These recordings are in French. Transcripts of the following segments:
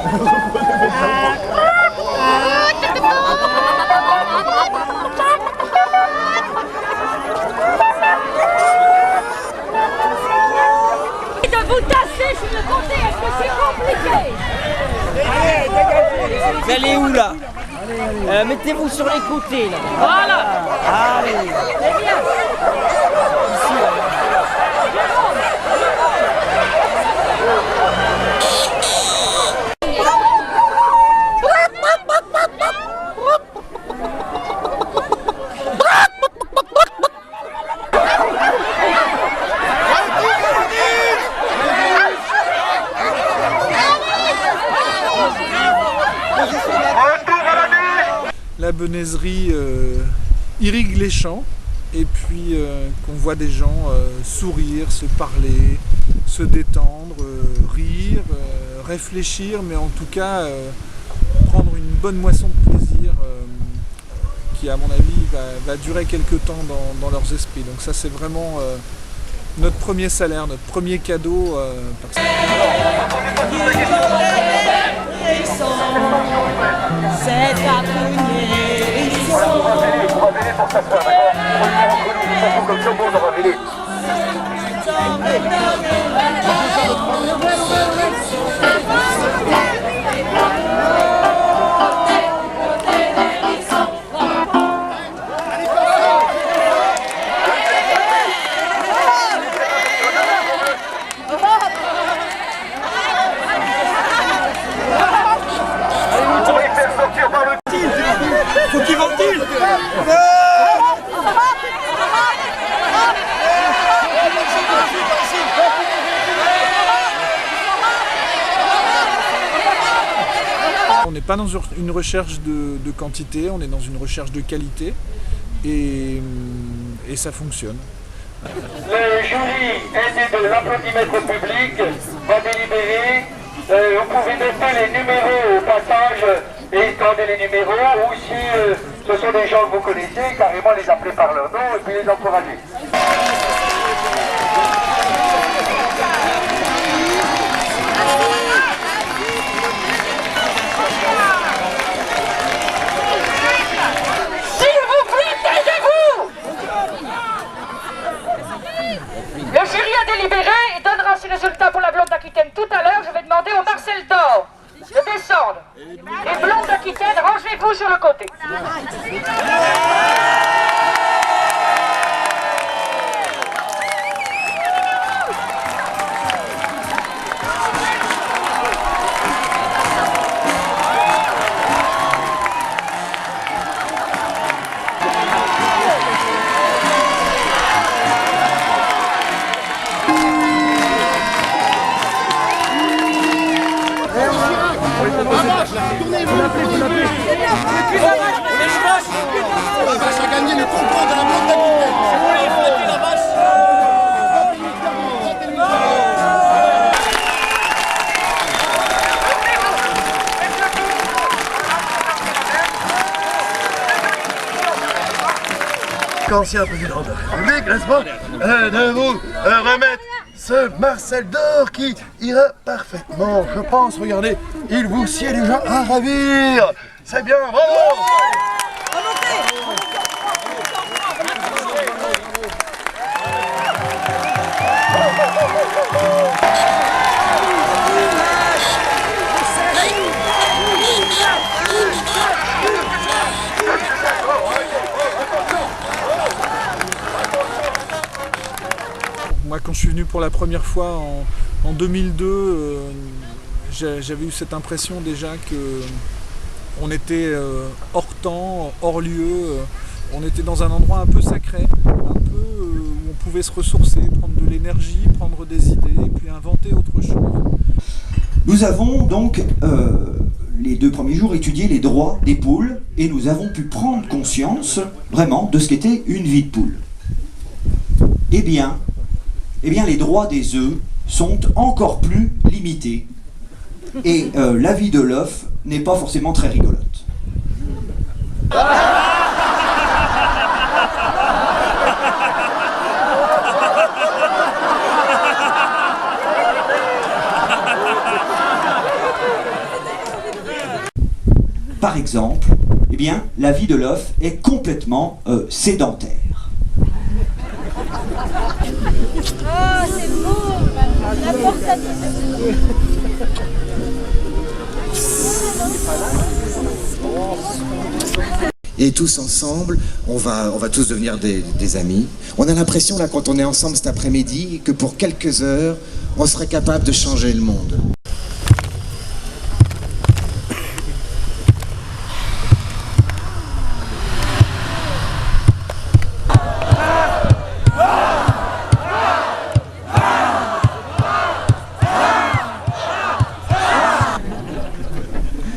De vous tasser sur le côté, est-ce que c'est compliqué? Vous allez où là? Mettez-vous sur les côtés là. Voilà. Allez. C'est bien. Ici, là. La benaiserie irrigue les champs et puis qu'on voit des gens sourire, se parler, se détendre, rire, réfléchir, mais en tout cas prendre une bonne moisson de plaisir qui à mon avis va durer quelques temps dans leurs esprits. Donc ça c'est vraiment notre premier salaire, notre premier cadeau. C'est ta première Faut qu'il ventile. On n'est pas dans une recherche de quantité, on est dans une recherche de qualité et ça fonctionne. Le jury aidé de l'applaudimètre public va délibérer. Vous pouvez noter les numéros au passage et étendre les numéros, ou si ce sont des gens que vous connaissez, carrément les appeler par leur nom et puis les encourager. S'il vous plaît, taisez-vous! Le jury a délibéré et donnera ses résultats pour la blonde d'Aquitaine tout à l'heure. Je vais demander au Marcel d'Or de descendre. Les blondes d'Aquitaine, rangez-vous sur le côté. La vache a gagné le concours de la blonde d'Aquitaine. Si vous voulez flatter la vache. Qu'ancien président de la République, n'est-ce pas, de vous remettre ce Marcel d'Or qui ira parfaitement, je pense. Regardez, il vous sied déjà à ravir. C'est bien, bravo. Moi quand je suis venu pour la première fois en 2002, j'avais eu cette impression déjà que on était hors temps, hors lieu, on était dans un endroit un peu sacré, un peu où on pouvait se ressourcer, prendre de l'énergie, prendre des idées et puis inventer autre chose. Nous avons donc les 2 premiers jours étudié les droits des poules et nous avons pu prendre conscience vraiment de ce qu'était une vie de poule. Eh bien les droits des œufs sont encore plus limités et la vie de l'œuf n'est pas forcément très rigolote. par exemple, eh bien, la vie de l'œuf est complètement sédentaire. Ah, c'est beau! La porte à Et tous ensemble, on va tous devenir des amis. On a l'impression, là, quand on est ensemble cet après-midi, que pour quelques heures, on serait capable de changer le monde.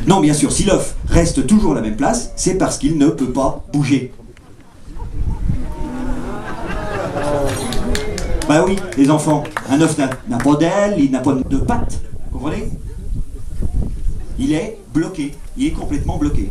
Non, bien sûr, si l'œuf reste toujours à la même place, c'est parce qu'il ne peut pas bouger. Bah oui, les enfants, un œuf n'a pas d'aile, il n'a pas de pattes, vous comprenez? Il est bloqué, il est complètement bloqué.